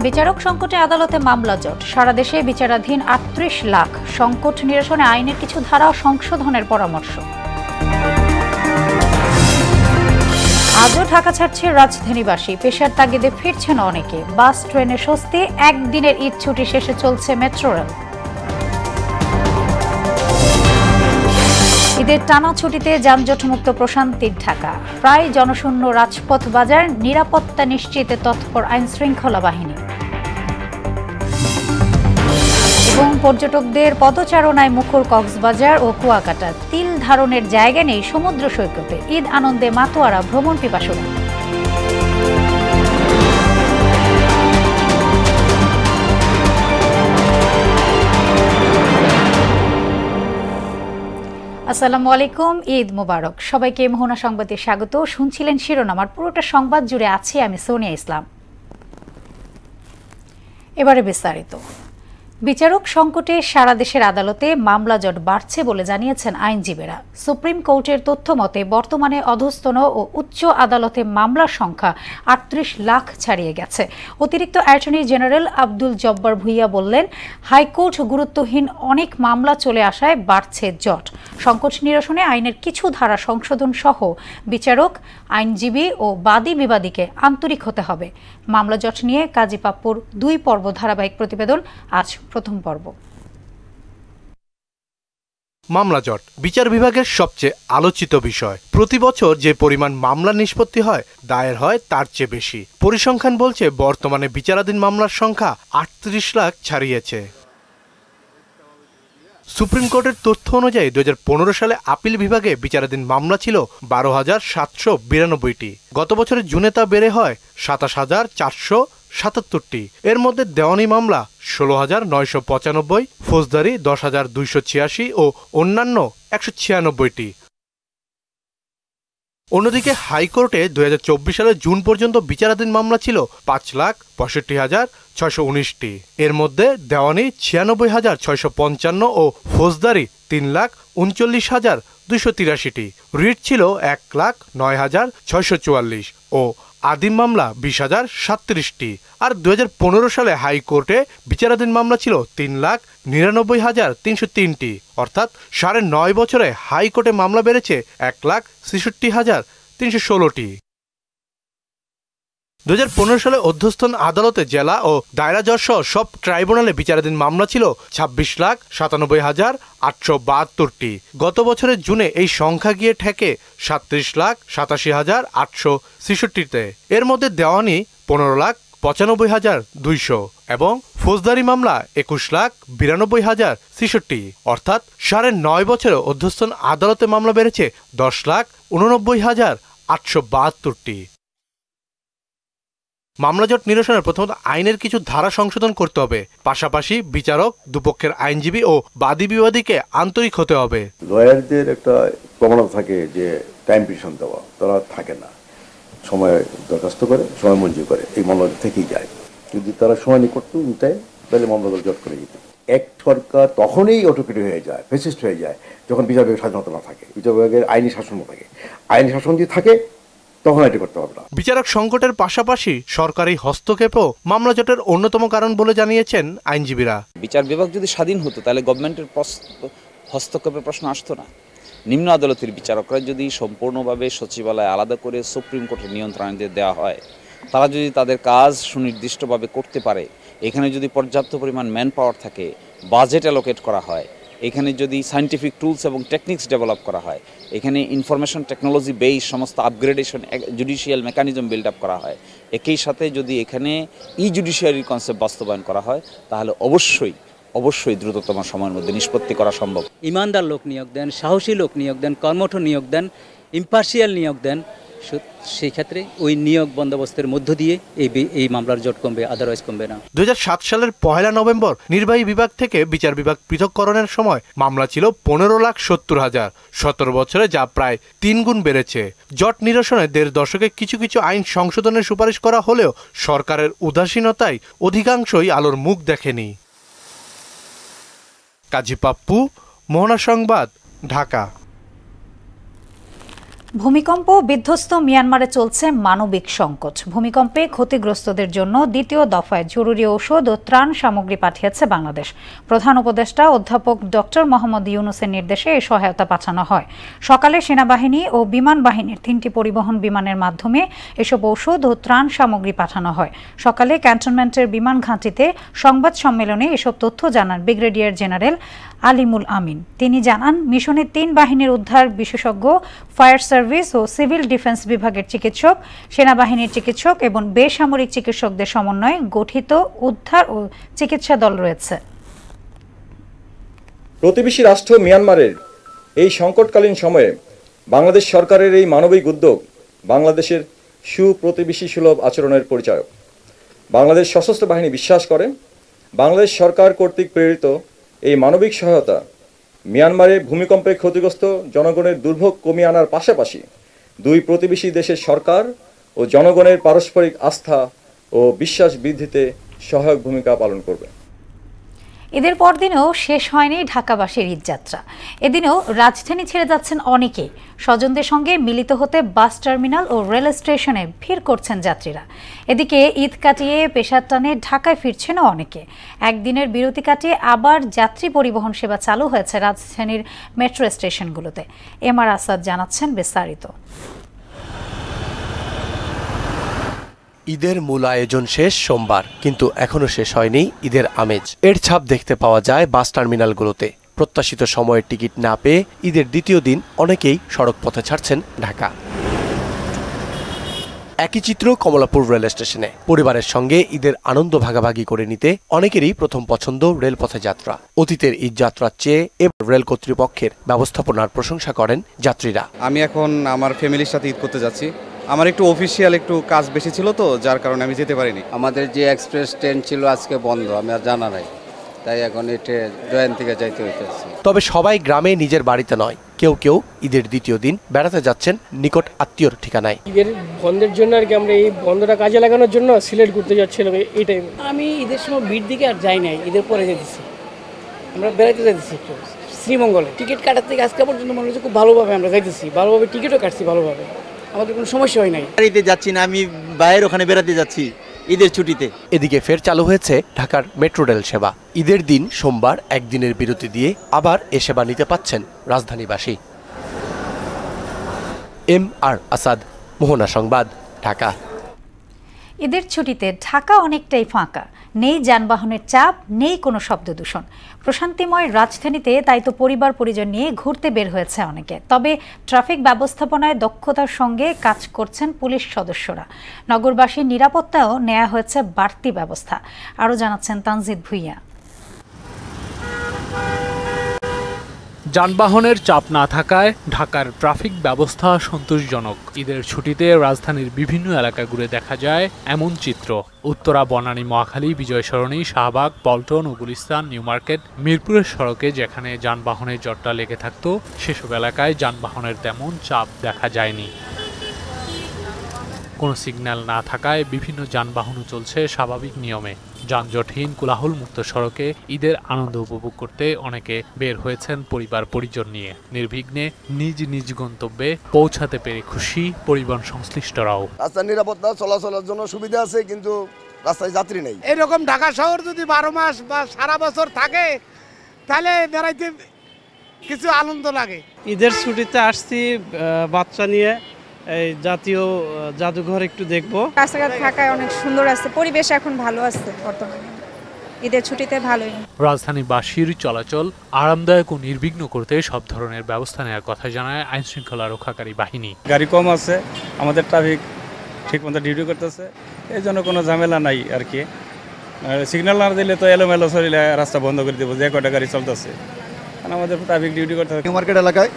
বিচারক সংকটে আদালতে মামলা জট, সারা দেশে বিচারাধীন ৩৮ লাখ। সংকট নিরসনে আইনের কিছু ধারা সংশোধনের পরামর্শ। আজও ঢাকা ছাড়ছে রাজধানীবাসী, পেশার তাগিদে ফিরছেন অনেকে। বাস ট্রেনে স্বস্তি, একদিনের ঈদ ছুটি শেষে চলছে মেট্রো রেল। ঈদের টানা ছুটিতে যানজটমুক্ত প্রশান্তির ঢাকা, প্রায় জনশূন্য রাজপথ বাজার, নিরাপত্তা নিশ্চিতে তৎপর আইন শৃঙ্খলা বাহিনী। এবং পর্যটকদের পদচারণায় মুখর কক্সবাজার ও কুয়াকাটা, তিল ধারণের জায়গা নেই সমুদ্র সৈকতে। ঈদ আনন্দে মাতোয়ারা ভ্রমণ পিপাসুরা। আসসালামু আলাইকুম, ঈদ মোবারক সবাইকে। মোহনা সংবাদে স্বাগত। শুনছিলেন শিরোনাম, আর পুরোটা সংবাদ জুড়ে আছি আমি সোনিয়া ইসলাম। এবারে বিস্তারিত। বিচারক সংকটে সারা দেশের আদালতে মামলা জট বাড়ছে বলে জানিয়েছেন আইনজীবীরা। সুপ্রিম কোর্টের তথ্য মতে বর্তমানে অধস্তন ও উচ্চ আদালতে মামলার সংখ্যা ৩৮ লাখ ছাড়িয়ে গেছে। অতিরিক্ত অ্যাটর্নি জেনারেল আব্দুল জব্বার ভুইয়া বললেন, হাইকোর্ট গুরুত্বহীন অনেক মামলা চলে আসায় বাড়ছে জট। সংকট নিরসনে আইনের কিছু ধারা সংশোধন সহ বিচারক, আইনজীবী ও বাদী বিবাদীকে আন্তরিক হতে হবে। মামলা জট নিয়ে কাজী পাপ্পুর ২ পর্ব ধারাবাহিক প্রতিবেদন, আজ প্রথম পর্ব। মামলা জট বিচার বিভাগের সবচেয়ে আলোচিত বিষয়। প্রতি বছর যে পরিমাণ মামলা নিষ্পত্তি হয়, দায়ের হয় তার চেয়ে বেশি। পরিসংখ্যান বলছে বর্তমানে বিচারাধীন মামলার সংখ্যা ৩৮ লাখ ছাড়িয়েছে। সুপ্রিম কোর্টের তথ্য অনুযায়ী ২০১৫ সালে আপিল বিভাগে বিচারাধীন মামলা ছিল ১২,৭৯২টি। গত বছরের জুনে তা বেড়ে হয় ২৭,৪৭৭টি। এর মধ্যে দেওয়ানি মামলা ১৬,৯৯৫, ফৌজদারি ১০,২৮৬ ও অন্যান্য ১৯৬টি। অন্যদিকে হাইকোর্টে ২০২৪ সালের জুন পর্যন্ত বিচারাধীন মামলা ছিল ৫,৬৫,৬১৯টি। এর মধ্যে দেওয়ানি ৯৬,৬৫৫ ও ফৌজদারি ৩,৩৯,২৮৩টি। রিট ছিল ১,০৯,৬৪৪ ও আদিম মামলা ২০,০৩৭টি। আর ২০১৫ সালে হাইকোর্টে বিচারাধীন মামলা ছিল ৩,৯৯,৩০৩টি। অর্থাৎ ৯.৫ বছরে হাইকোর্টে মামলা বেড়েছে ১,৬৬,৩১৬টি। ২০১৫ সালে অধ্যস্থন আদালতে জেলা ও দায়রা জজ সহ সব ট্রাইব্যুনালে বিচারাধীন মামলা ছিল ২৬,৯৭,৮৭২টি। গত বছরের জুনে এই সংখ্যা গিয়ে ঠেকে ৩৭,৮৭,৮৬৬তে। এর মধ্যে দেওয়ানি ১৫,৯৫,২০০ এবং ফৌজদারি মামলা ২১,৯২,০৬৩। অর্থাৎ ৯.৫ বছরে অধ্যস্থন আদালতে মামলা বেড়েছে ১০,৮৯,৮৭২টি। মামলা জট নিরসনের প্রথমত আইনের কিছু ধারা সংশোধন করতে হবে। পাশাপাশি বিচারক, দুপক্ষের আইনজীবী ও বাদী বিবাদীকে আন্তরিক হতে হবে। লয়ারদের একটা প্রবণতা থাকে যে টাইম পিটিশন দেওয়া, তারা থাকে না, সময় দরখাস্ত করে, সময় মঞ্জুর করে, এই মামলা থেকেই যায়। যদি তারা সময় নিয়ে করতো তাই, তাহলে মামলাগুলো জট করে যেত। এক সরকার তখনই অটোক্রেটিক হয়ে যায়, ফেসিস্ট হয়ে যায়, যখন বিচার বিভাগের স্বাধীনতা না থাকে, বিচার বিভাগের আইনি শাসন না থাকে। আইনি শাসন যদি থাকে তখন এটি করতে হবে না। বিচারক সংকটের পাশাপাশি সরকারি হস্তক্ষেপও মামলা জটের অন্যতম কারণ বলে জানিয়েছেন আইনজীবীরা। বিচার বিভাগ যদি স্বাধীন হতো তাহলে গভর্নমেন্টের হস্তক্ষেপের প্রশ্ন আসতো না। নিম্ন আদালতের বিচারকরা যদি সম্পূর্ণভাবে সচিবালয় আলাদা করে সুপ্রিম কোর্টের নিয়ন্ত্রণে দেওয়া হয়, তারা যদি তাদের কাজ সুনির্দিষ্টভাবে করতে পারে, এখানে যদি পর্যাপ্ত পরিমাণ ম্যান পাওয়ার থাকে, বাজেট অ্যালোকেট করা হয়, এখানে যদি সায়েন্টিফিক টুলস এবং টেকনিক্স ডেভেলপ করা হয়, এখানে ইনফরমেশন টেকনোলজি বেস সমস্ত upgradation judicial mechanism build up করা হয়, একই সাথে যদি এখানে ই জুডিশিয়ারির কনসেপ্ট বাস্তবায়ন করা হয়, তাহলে অবশ্যই দ্রুততম সময়ের মধ্যে নিষ্পত্তি করা সম্ভব। ইমানদার লোক নিয়োগ দেন, সাহসী লোক নিয়োগ দেন, কর্মঠ নিয়োগ দেন, ইম্পার্শিয়াল নিয়োগ দেন। সেই ক্ষেত্রে ওই নিয়োগ বন্দোবস্তের মধ্য দিয়ে এই মামলার জট কমবে, আদারওয়াইজ কমবে না। ২০০৭ সালের ১ নভেম্বর নির্বাহী বিভাগ থেকে বিচার বিভাগ পৃথককরণের সময় মামলা ছিল ১৫,৭০,০০০। ১৭ বছরে যা প্রায় ৩ গুণ বেড়েছে। জট নিরসনে ১.৫ দশকে কিছু কিছু আইন সংশোধনের সুপারিশ করা হলেও সরকারের উদাসীনতায় অধিকাংশই আলোর মুখ দেখেনি। কাজী পাপ্পু, মোহনা সংবাদ, ঢাকা। ভূমিকম্প বিধ্বস্ত মিয়ানমারে চলছে মানবিক সংকট। ভূমিকম্পে ক্ষতিগ্রস্তদের জন্য দ্বিতীয় দফায় জরুরি ঔষধ ও ত্রাণ সামগ্রী পাঠিয়েছে বাংলাদেশ। প্রধান উপদেষ্টা অধ্যাপক ডক্টর মোহাম্মদ ইউনূসের নির্দেশে এই সহায়তা পাঠানো হয়। সকালে সেনাবাহিনী ও বিমান বাহিনীর 3টি পরিবহন বিমানের মাধ্যমে এসব ঔষধ ও ত্রাণ সামগ্রী পাঠানো হয়। সকালে ক্যান্টনমেন্টের বিমান ঘাঁটিতে সংবাদ সম্মেলনে এসব তথ্য জানান ব্রিগেডিয়ার জেনারেল আলিমুল আমিন। তিনি জানান, মিশনের 3 বাহিনীর উদ্ধার বিশেষজ্ঞ, ফায়ার সার্ভিস ও সিভিল ডিফেন্স বিভাগের চিকিৎসক, সেনাবাহিনীর চিকিৎসক এবং বেসামরিক চিকিৎসকদের সমন্বয়ে গঠিত উদ্ধার ও চিকিৎসা দল রয়েছে। প্রতিবেশী রাষ্ট্র মিয়ানমারের এই সংকটকালীন সময়ে বাংলাদেশ সরকারের এই মানবিক উদ্যোগ বাংলাদেশের সুপ্রতিবেশী সুলভ আচরণের পরিচায়ক। বাংলাদেশ সশস্ত্র বাহিনী বিশ্বাস করে, বাংলাদেশ সরকার কর্তৃক প্রেরিত এই মানবিক সহায়তা মিয়ানমারে ভূমিকম্পে ক্ষতিগ্রস্ত জনগণের দুর্ভোগ কমিয়ে আনার পাশাপাশি 2 প্রতিবেশী দেশের সরকার ও জনগণের পারস্পরিক আস্থা ও বিশ্বাস বৃদ্ধিতে সহায়ক ভূমিকা পালন করবে। ঈদের পরদিনও শেষ হয়নি ঢাকাবাসীর ঈদযাত্রা। এদিনও রাজধানী ছেড়ে যাচ্ছেন অনেকেই। স্বজনদের সঙ্গে মিলিত হতে বাস টার্মিনাল ও রেল স্টেশনে ভিড় করছেন যাত্রীরা। এদিকে ঈদ কাটিয়ে পেশার টানে ঢাকায় ফিরছেনও অনেকে। একদিনের বিরতি কাটিয়ে আবার যাত্রী পরিবহন সেবা চালু হয়েছে রাজধানীর মেট্রো স্টেশনগুলোতে। এমআর আসাদ জানাচ্ছেন বিস্তারিত। ঈদের মূল আয়োজন শেষ সোমবার, কিন্তু এখনো শেষ হয়নি ঈদের আমেজ। এর ছাপ দেখতে পাওয়া যায় বাস টার্মিনালগুলোতে। প্রত্যাশিত সময়ের টিকিট না পেয়ে ঈদের দ্বিতীয় দিন অনেকেই সড়ক পথে ছাড়ছেন ঢাকা। একই চিত্র কমলাপুর রেল স্টেশনে। পরিবারের সঙ্গে ঈদের আনন্দ ভাগাভাগি করে নিতে অনেকেরই প্রথম পছন্দ রেলপথে যাত্রা। অতীতের ঈদ যাত্রার চেয়ে এবার রেল কর্তৃপক্ষের ব্যবস্থাপনার প্রশংসা করেন যাত্রীরা। আমি এখন আমার ফ্যামিলির সাথে ঈদ করতে যাচ্ছি। আমার একটু অফিসিয়াল একটু কাজ বেশি ছিল, তো যার কারণে আমি যেতে পারিনি। আমাদের যে এক্সপ্রেস ট্রেন ছিল আজকে বন্ধ, আমি আর জানা নাই, তাই এখন এটা জয়েন থেকে যাইতে হইতেছে। তবে সবাই গ্রামে নিজের বাড়িতে নয়, কেউ কেউ ঈদের দ্বিতীয় দিন বেড়াতে যাচ্ছেন নিকট আত্মীয়র ঠিকানায়। ঈদের বন্ধের জন্য আর কি আমরা এই বন্ধটা কাজে লাগানোর জন্য সিলেট ঘুরতে যাচ্ছিলাম এই টাইমে। আমি ঈদের সময় ভিড় দিকে আর যাই নাই, ঈদের পরে যেতেছি। আমরা বেড়াইতে যাইতেছি একটু শ্রীমঙ্গলে। টিকিট কাটার থেকে আজকে পর্যন্ত মনে হচ্ছে খুব ভালোভাবে আমরা যাইতেছি, ভালোভাবে টিকিটও কাটছি, ভালোভাবে আমাদের কোনো সমস্যা হয় নাই। বাড়িতে যাচ্ছি না, আমি বাইরের ওখানে বেড়াতে যাচ্ছি ঈদের ছুটিতে। এদিকে ফের চালু হয়েছে ঢাকার মেট্রো রেল সেবা। ঈদের দিন সোমবার একদিনের বিরতি দিয়ে আবার এ সেবা নিতে পাচ্ছেন রাজধানীবাসী। এমআর আসাদ, মোহনা সংবাদ, ঢাকা। ঈদের ছুটিতে ঢাকা অনেকটাই ফাঁকা। নেই যানবাহনের চাপ, নেই কোনো শব্দ দূষণ। প্রশান্তিময় রাজধানীতে তাই তো পরিবার পরিজন নিয়ে ঘুরতে বের হয়েছে অনেকে। তবে ট্রাফিক ব্যবস্থাপনায় দক্ষতার সঙ্গে কাজ করছেন পুলিশ সদস্যরা। নগরবাসীর নিরাপত্তায়ও নেওয়া হয়েছে বাড়তি ব্যবস্থা। আরও জানাচ্ছেন তানজিদ ভুইয়া। যানবাহনের চাপ না থাকায় ঢাকার ট্রাফিক ব্যবস্থা সন্তোষজনক। ঈদের ছুটিতে রাজধানীর বিভিন্ন এলাকা ঘুরে দেখা যায় এমন চিত্র। উত্তরা, বনানী, মহাখালী, বিজয় সরণি, শাহবাগ, পল্টন ও গুলিস্তান, নিউ মার্কেট, মিরপুরের সড়কে যেখানে যানবাহনের জটটা লেগে থাকত, সেসব এলাকায় যানবাহনের তেমন চাপ দেখা যায়নি। কোনো সিগন্যাল না থাকায় বিভিন্ন যানবাহনও চলছে স্বাভাবিক নিয়মে। যানজটহীন কোলাহল মুক্ত সড়কে ঈদের আনন্দ উপভোগ করতে অনেকে বের হয়েছেন পরিবার পরিজন নিয়ে। নির্বিঘ্নে নিজ নিজ গন্তব্যে পৌঁছাতে পেরে খুশি পরিবহন সংশ্লিষ্টরাও। রাস্তার নিরাপত্তা চলাচলের জন্য সুবিধা আছে, কিন্তু রাস্তায় যাত্রী নেই। এরকম ঢাকা শহর যদি 12 মাস বা সারা বছর থাকে, তাহলে বেড়াইতে কিছু আনন্দ লাগে। ঈদের ছুটিতে আসছি বাচ্চা নিয়ে, এই জাতীয় জাদুঘর একটু দেখবো। রাস্তাঘাট থাকায় অনেক সুন্দর আছে, পরিবেশ এখন ভালো আছে বর্তমানে। ঈদের ছুটিতে ভালোই। রাজধানীবাসীর চলাচল আরামদায়ক ও নির্বিঘ্ন করতে সব ধরনের ব্যবস্থা নেওয়ার কথা জানায় আইন শৃঙ্খলা রক্ষাকারী বাহিনী। গাড়ি কম আছে, আমাদের ট্রাফিক ঠিকমতো ডিউটি করতেছে, এই জন্য কোনো ঝামেলা নাই আর কি। সিগন্যাল না দিলে তো এলোমেলো চলিলে রাস্তা বন্ধ করে দেবো, যে কটা গাড়ি চলতেছে। কারণ আমাদের ট্রাফিক ডিউটি করতে হবে। নিউ মার্কেট এলাকায়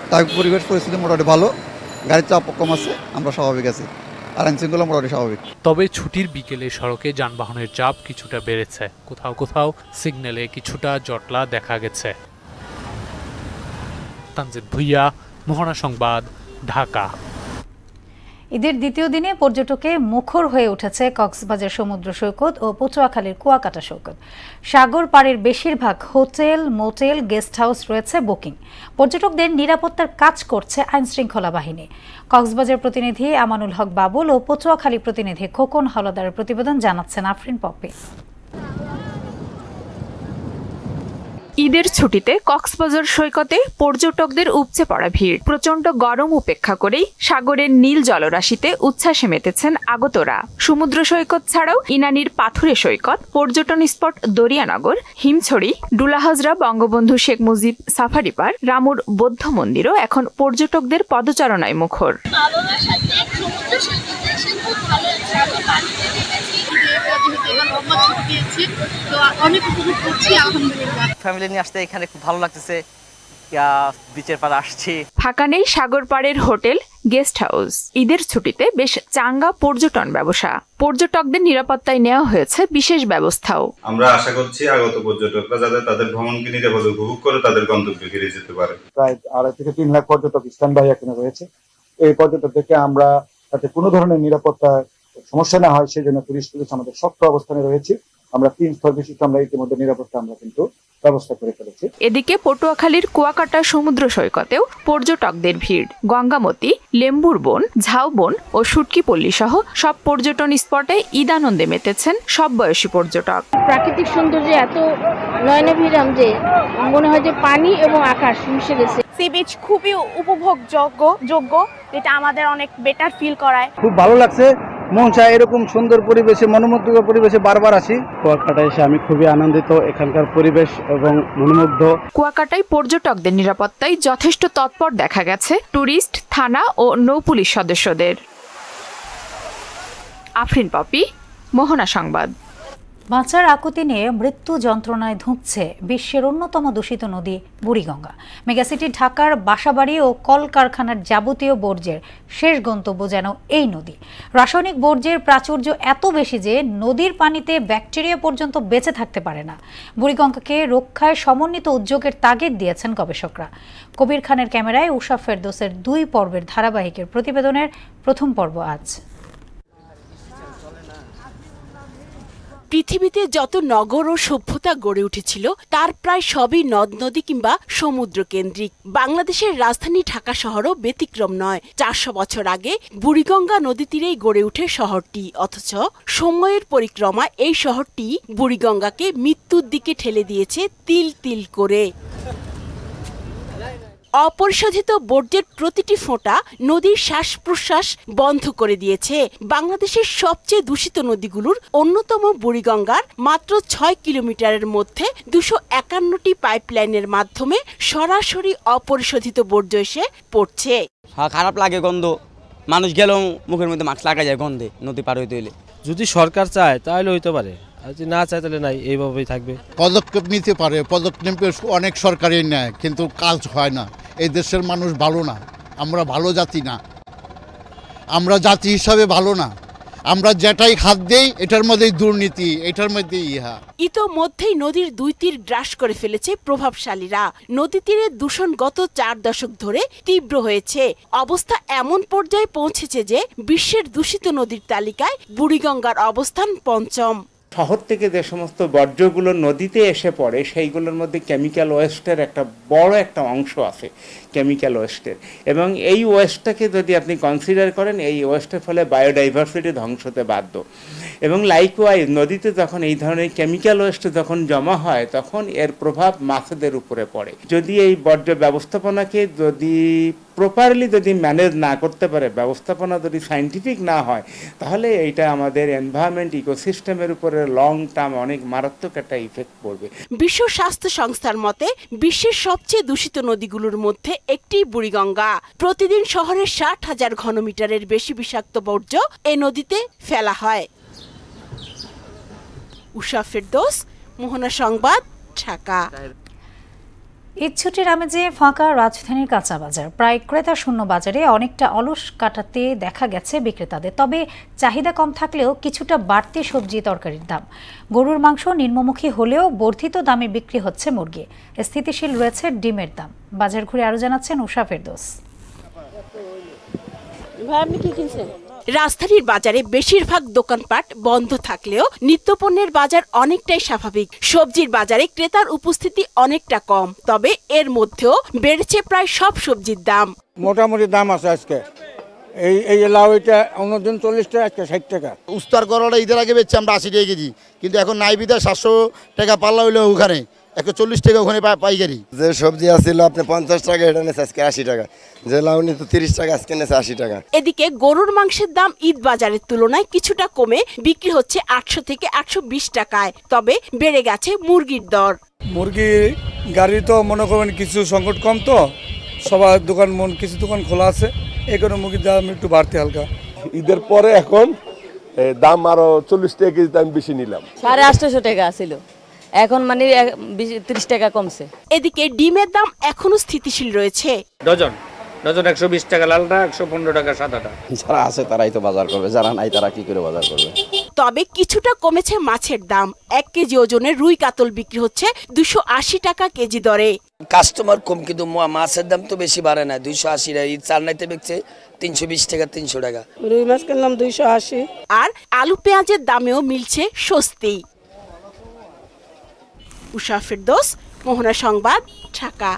ট্রাফিক পরিবেশ পরিস্থিতি মোটামুটি ভালো, গাড়ির চাপ কম আছে, আমরা স্বাভাবিক আছি, আর আইন শৃঙ্খলা মোটামুটি স্বাভাবিক। তবে ছুটির বিকেলে সড়কে যানবাহনের চাপ কিছুটা বেড়েছে। কোথাও কোথাও সিগন্যালে কিছুটা জটলা দেখা গেছে। তানজিদ ভুইয়া, মোহনা সংবাদ, ঢাকা। ঈদের দ্বিতীয় দিনে পর্যটকে মুখর হয়ে উঠেছে কক্সবাজার সমুদ্র সৈকত ও পটুয়াখালীর কুয়াকাটা সৈকত। সাগর পাড়ের বেশিরভাগ হোটেল, মোটেল, গেস্ট হাউস রয়েছে বুকিং। পর্যটকদের নিরাপত্তার কাজ করছে আইনশৃঙ্খলা বাহিনী। কক্সবাজার প্রতিনিধি আমানুল হক বাবুল ও পটুয়াখালী প্রতিনিধি খোকন হাওলাদারের প্রতিবেদন জানাচ্ছেন আফরিন পপি। ঈদের ছুটিতে কক্সবাজার সৈকতে পর্যটকদের উপচে পড়া ভিড়। প্রচণ্ড গরম উপেক্ষা করেই সাগরের নীল জলরাশিতে উচ্ছ্বাসে মেতেছেন আগতরা। সমুদ্র সৈকত ছাড়াও ইনানির পাথুরে সৈকত, পর্যটন spot Dariyanagar, Himchhari, Dulahazra, Bangabandhu Sheikh Mujib safari park, রামুর বৌদ্ধ মন্দিরও এখন পর্যটকদের পদচারণায় মুখর। ফ্যামিলি নিয়ে আসতে এখানে খুব ভালো লাগতেছে, বিচের পাড়ে আসছি। ফাঁকা নেই সাগর পাড়ের হোটেল, গেস্ট হাউস। ঈদের ছুটিতে বেশ চাঙ্গা পর্যটন ব্যবসা। পর্যটকদের নিরাপত্তায় নেওয়া হয়েছে বিশেষ ব্যবস্থাও। আমরা আশা করছি আগত পর্যটকরা যাতে তাদের ভ্রমণকে নিরাপদে উপভোগ করে তাদের গন্তব্যে ফিরে যেতে পারে। প্রায় 2.5 থেকে 3 লাখ পর্যটক স্ট্যান্ড বাই এখানে রয়েছে। এই পর্যটকদেরকে আমরা যাতে কোনো ধরনের নিরাপত্তা সমস্যা না হয় সেজন্য পুলিশ আমাদের শক্ত অবস্থানে রয়েছে। আমরা 3 স্তর বিশিষ্ট আমরা ইতিমধ্যে নিরাপত্তা আমরা কিন্তু ব্যবস্থা করে ফেলেছি। এদিকে পটুয়াখালীর কুয়াকাটা সমুদ্র সৈকতেও পর্যটকদের ভিড়। গঙ্গামতি, লেম্বুর বন, ঝাউবন ও সুটকিপল্লী সহ সব পর্যটন স্পটে ঈদ আনন্দে মেতেছেন সব বয়সী পর্যটক। প্রাকৃতিক সৌন্দর্য এত নয়নাভিরাম যে মনে হয় যে পানি এবং আকাশ মিশে গেছে। সি বিচ খুবই উপভোগযোগ্য, যেটা আমাদের অনেক বেটার ফিল করায়। খুব ভালো লাগছে, মন চায় এরকম সুন্দর পরিবেশে, মনোমুগ্ধকর পরিবেশে বারবার আসি। কুয়াকাটায় এসে আমি খুবই আনন্দিত, এখানকার পরিবেশ এবং মনোমুগ্ধ। কুয়াকাটায় পর্যটকদের নিরাপত্তায় যথেষ্ট তৎপর দেখা গেছে ট্যুরিস্ট, থানা ও নৌপুলিশ সদস্যদের। আফরিন পপি, মোহনা সংবাদ। বাঁচার আকুতি নিয়ে মৃত্যু যন্ত্রণায় ধুঁকছে বিশ্বের অন্যতম দূষিত নদী বুড়িগঙ্গা। মেগাসিটি ঢাকার বাসাবাড়ি ও কলকারখানার যাবতীয় বর্জ্যের শেষ গন্তব্য যেন এই নদী। রাসায়নিক বর্জ্যের প্রাচুর্য এত বেশি যে নদীর পানিতে ব্যাকটেরিয়া পর্যন্ত বেঁচে থাকতে পারে না। বুড়িগঙ্গাকে রক্ষায় সমন্বিত উদ্যোগের তাগিদ দিয়েছেন গবেষকরা। কবির খানের ক্যামেরায় উষা ফেরদৌসের 2 পর্বের ধারাবাহিকের প্রতিবেদনের প্রথম পর্ব আজ। পৃথিবীতে যত নগর ও সভ্যতা গড়ে উঠেছিল তার প্রায় সবই নদ নদী কিংবা সমুদ্র কেন্দ্রিক। বাংলাদেশের রাজধানী ঢাকা শহরও ব্যতিক্রম নয়। 400 বছর আগে বুড়িগঙ্গা নদী তীরেই গড়ে ওঠে শহরটি, অথচ সময়ের পরিক্রমা এই শহরটি বুড়িগঙ্গাকে মৃত্যুর দিকে ঠেলে দিয়েছে তিল তিল করে। অপরিশোধিত বর্জ্যের প্রতিটি ফোঁটা নদীর শ্বাস প্রশ্বাস বন্ধ করে দিয়েছে। বাংলাদেশের সবচেয়ে দূষিত নদীগুলোর অন্যতম বুড়িগঙ্গার মাত্র 6 কিলোমিটারের মধ্যে 251টি পাইপলাইনের মাধ্যমে সরাসরি অপরিশোধিত বর্জ্য এসে পড়ছে। খারাপ লাগে গন্ধ, মানুষ গেলেও মুখের মধ্যে মাস্ক লাগা যায় গন্ধে নদী পার হইতে হইলে। যদি সরকার চায় তাহলে হইতে পারে, আর যদি না চায় তাহলে নাই, এইভাবেই থাকবে। পদক্ষেপ নিতে পারে, পদক্ষেপ অনেক সরকারই নেয়, কিন্তু কাজ হয় না। এই দেশের মানুষ ভালো না, আমরা ভালো জাতি না, আমরা জাতি হিসাবে ভালো না। আমরা যেটাই খাদ দেই এটার মধ্যেই দুর্নীতি, এটার মধ্যেই ইহা। ইতোমধ্যেই নদীর 2 তীর গ্রাস করে ফেলেছে প্রভাবশালীরা। নদী তীরে দূষণ গত 4 দশক ধরে তীব্র হয়েছে। অবস্থা এমন পর্যায়ে পৌঁছেছে যে বিশ্বের দূষিত নদীর তালিকায় বুড়িগঙ্গার অবস্থান 5ম। শহর থেকে যে সমস্ত বর্জ্যগুলো নদীতে এসে পড়ে সেইগুলোর মধ্যে কেমিক্যাল ওয়েস্টের একটা বড় একটা অংশ আছে, কেমিক্যাল ওয়েস্টের। এবং এই ওয়েস্টটাকে যদি আপনি কনসিডার করেন, এই ওয়েস্টের ফলে বায়োডাইভার্সিটি ধ্বংস হতে বাধ্য। এবং লাইকওয়াইজ নদীতে যখন এই ধরনের কেমিক্যাল ওয়েস্ট যখন জমা হয় তখন এর প্রভাব মাছেদের উপরে পড়ে। যদি এই বর্জ্য ব্যবস্থাপনাকে যদি প্রপারলি যদি ম্যানেজ না করতে পারে, ব্যবস্থাপনা যদি সায়েন্টিফিক না হয়, তাহলে এইটা আমাদের এনভায়রনমেন্ট ইকোসিস্টেমের উপরে লং টার্ম অনেক মারাত্মক একটা ইফেক্ট পড়বে। বিশ্ব স্বাস্থ্য সংস্থার মতে বিশ্বের সবচেয়ে দূষিত নদীগুলোর মধ্যে একটি বুড়িগঙ্গা। প্রতিদিন শহরের 60,000 ঘনমিটারের বেশি বিষাক্ত বর্জ্য এই নদীতে ফেলা হয়। উষা ফেরদৌস, মোহনা সংবাদ, ঢাকা। ঈদ ছুটির আমেজে ফাঁকা রাজধানীর কাঁচা বাজার। প্রায় ক্রেতা শূন্য বাজারে অনেকটা অলস কাটাতে দেখা গেছে বিক্রেতাদের। তবে চাহিদা কম থাকলেও কিছুটা বাড়তি সবজি তরকারির দাম। গরুর মাংস নিম্নমুখী হলেও বর্ধিত দামে বিক্রি হচ্ছে মুরগি। স্থিতিশীল রয়েছে ডিমের দাম। বাজার ঘুরে আরো জানাচ্ছেন উষা ফেরদৌস। ভাই আপনি কি কিনছেন? রাজধানীর বাজারে বেশিরভাগ দোকানপাট বন্ধ থাকলেও নিত্যপণ্যের বাজার অনেকটাই স্বাভাবিক। সবজির বাজারে ক্রেতার উপস্থিতি অনেকটা কম, তবে এর মধ্যেও বেড়েছে প্রায় সব সবজির দাম। মোটামুটি দাম আছে আজকে। এই লাউ এটা অন্যদিন 40 টাকা, আজকে 60 টাকা। উস্তার করলা ঈদের আগে বেচছি আমরা 80 টাকা কেজি, কিন্তু এখন নাই বিদা 700 টাকা পাল্লা হইলো ওখানে 140 টাকা ওখানে পাইকারি। যে সবজি আসছিল আপনি 50 টাকা, এটা নেছে আজকে 80 টাকা। যে লাউ নিত 30 টাকা, আজকে নেছে 80 টাকা। এদিকে গরুর মাংসের দাম ঈদ বাজারের তুলনায় কিছুটা কমে বিক্রি হচ্ছে 800 থেকে 820 টাকায়, তবে বেড়ে গেছে মুরগির দর। মুরগি গাড়ি তো মনে করবেন কিছু সংকট কম, তো সবার দোকান কিছু দোকান খোলা আছে, এই কারণে মুরগির দাম একটু বাড়তে হালকা। ঈদের পরে এখন দাম আরো 40 টাকা কেজি দাম বেশি নিলাম। 850 টাকা ছিল, এখন মানে 30 টাকা কমছে। এদিকে ডিমের দাম এখনো স্থিতিশীল রয়েছে। ডজন 120 টাকা লালটা, 115 টাকা সাদাটা। যারা আছে তারাই তো বাজার করবে, যারা নাই তারা কি করে বাজার করবে। তবে কিছুটা কমেছে মাছের দাম। 1 কেজি ওজনের রুই কাতল বিক্রি হচ্ছে 280 টাকা কেজি দরে। কাস্টমার কম, কিন্তু মাছের দাম তো বেশি বাড়ে না। 280 টাকা ঈদ চারনাইতে বেচছে 320 টাকা, 300 টাকা। রুই মাছ কিনলাম 280। আর আলু পেঁয়াজের দামেও মিলছে স্বস্তি। উষা ফেরদৌস, মোহনা সংবাদ, ঢাকা।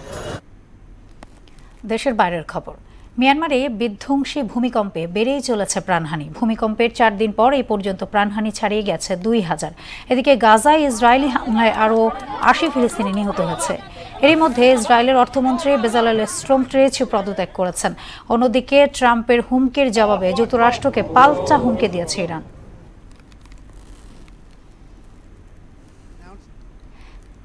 দেশের বাইরের খবর। মিয়ানমারে বিধ্বংসী ভূমিকম্পে বেড়েই চলেছে প্রাণহানি। ভূমিকম্পের 4 দিন পর এই পর্যন্ত প্রাণহানি ছাড়িয়ে গেছে 2000। এদিকে গাজায় ইসরায়েলি হামলায় আরও 80 ফিলিস্তিনি নিহত হয়েছে। এরই মধ্যে ইসরায়েলের অর্থমন্ত্রী বেজালেল স্ট্রোমট্রেচ পদত্যাগ করেছেন। অন্যদিকে ট্রাম্পের হুমকির জবাবে যুক্তরাষ্ট্রকে পাল্টা হুমকি দিয়েছে ইরান।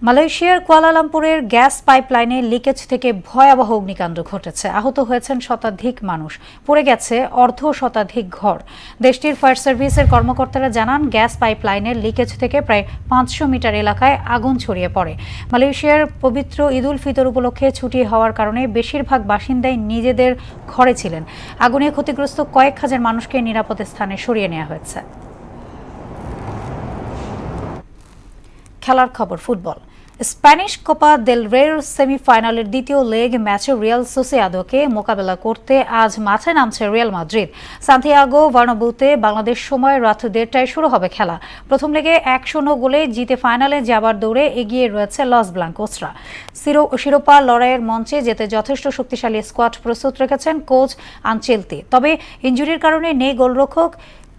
মালয়েশিয়ার কুয়ালালামপুরের গ্যাস পাইপলাইনে লিকেজ থেকে ভয়াবহ অগ্নিকাণ্ড ঘটেছে। আহত হয়েছেন শতাধিক মানুষ, পড়ে গেছে অর্ধশতাধিক ঘর। দেশটির ফায়ার সার্ভিসের কর্মকর্তারা জানান, গ্যাস পাইপলাইনের লিকেজ থেকে প্রায় 500 মিটার এলাকায় আগুন ছড়িয়ে পড়ে। মালয়েশিয়ার পবিত্র ঈদ উল ফিতর উপলক্ষে ছুটি হওয়ার কারণে বেশিরভাগ বাসিন্দাই নিজেদের ঘরে ছিলেন। আগুনে ক্ষতিগ্রস্ত কয়েক হাজার মানুষকে নিরাপদ স্থানে সরিয়ে নেওয়া হয়েছে। খেলার খবর। ফুটবল। স্প্যানিশ কোপা দেল রের সেমিফাইনালের দ্বিতীয় লেগ ম্যাচে রিয়াল সোসিয়াদোকে মোকাবেলা করতে আজ মাঠে নামছে রিয়াল মাদ্রিদ। সান্তিয়াগো বার্নাব্যুতে বাংলাদেশ সময় রাত 1:30টায় শুরু হবে খেলা। প্রথম লেগে 1-0 গোলে জিতে ফাইনালে যাবার দৌড়ে এগিয়ে রয়েছে লস ব্লাঙ্কোসরা। শিরোপা লড়াইয়ের মঞ্চে যেতে যথেষ্ট শক্তিশালী স্কোয়াড প্রস্তুত রেখেছেন কোচ আনচেলতি। তবে ইনজুরির কারণে নেই গোলরক্ষক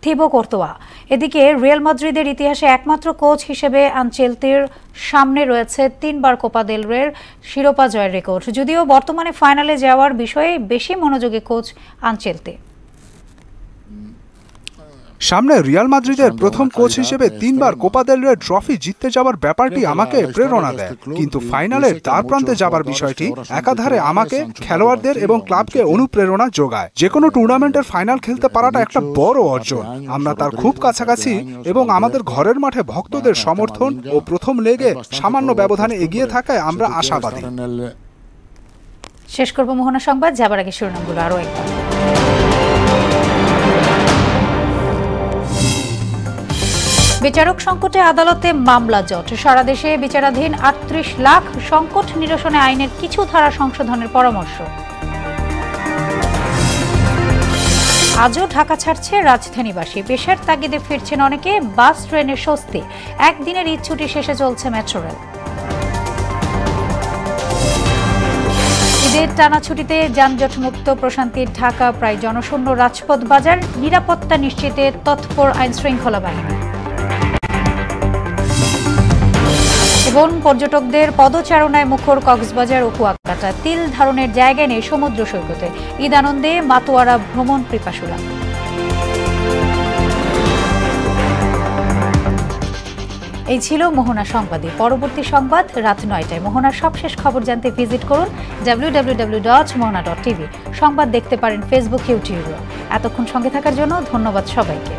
থিবো কোর্তোয়া। এদিকে রিয়াল মাদ্রিদের ইতিহাসে একমাত্র কোচ হিসেবে আনচেলতির সামনে রয়েছে 3বার কোপা দেল রের শিরোপা জয়ের রেকর্ড। যদিও বর্তমানে ফাইনালে যাওয়ার বিষয়ে বেশি মনোযোগী কোচ আনচেলতি। সামনে রিয়াল মাদ্রিদের প্রথম কোচ হিসেবে 3বার কোপা দেল রে ট্রফি জিততে যাওয়ার ব্যাপারটি আমাকে প্রেরণা দেয়, কিন্তু ফাইনালের দ্বার প্রান্তে যাবার বিষয়টি একাধারে আমাকে, খেলোয়াড়দের এবং ক্লাবকে অনুপ্রেরণা যোগায়। যে কোনো টুর্নামেন্টের ফাইনাল খেলতে পারাটা একটা বড় অর্জন। আমরা তার খুব কাছাকাছি এবং আমাদের ঘরের মাঠে ভক্তদের সমর্থন ও প্রথম লেগে সামান্য ব্যবধানে এগিয়ে থাকায় আমরা আশাবাদী। শেষ করব মোহনা সংবাদ, যাবার আগে শিরোনামগুলো আরও একবার। বিচারক সংকটে আদালতে মামলা জট। সারা দেশে বিচারাধীন 38 লাখ। সংকট নিরসনে আইনের কিছু ধারা সংশোধনের পরামর্শ। আজও ঢাকা ছাড়ছে রাজধানীবাসী। পেশার তাগিদে ফিরছেন অনেকে। বাস ট্রেনে স্বস্তি। একদিনের ঈদ ছুটি শেষে চলছে মেট্রো রেল। ঈদের টানা ছুটিতে যানজট মুক্ত প্রশান্তির ঢাকা। প্রায় জনশূন্য রাজপথ বাজার। নিরাপত্তা নিশ্চিতে তৎপর আইন শৃঙ্খলা বাহিনী। এবং পর্যটকদের পদচারণায় মুখর কক্সবাজার ও কুয়াকাটা। তিল ধারণের জায়গায় নেই সমুদ্র সৈকতে। ঈদ আনন্দে মাতোয়ারা ভ্রমণ পিপাসুরা। এই ছিল মোহনা সংবাদে। পরবর্তী সংবাদ রাত 9টায়। মোহনার সবশেষ খবর জানতে ভিজিট করুন www.mohana.tv। সংবাদ দেখতে পারেন ফেসবুক, ইউটিউবে। এতক্ষণ সঙ্গে থাকার জন্য ধন্যবাদ সবাইকে।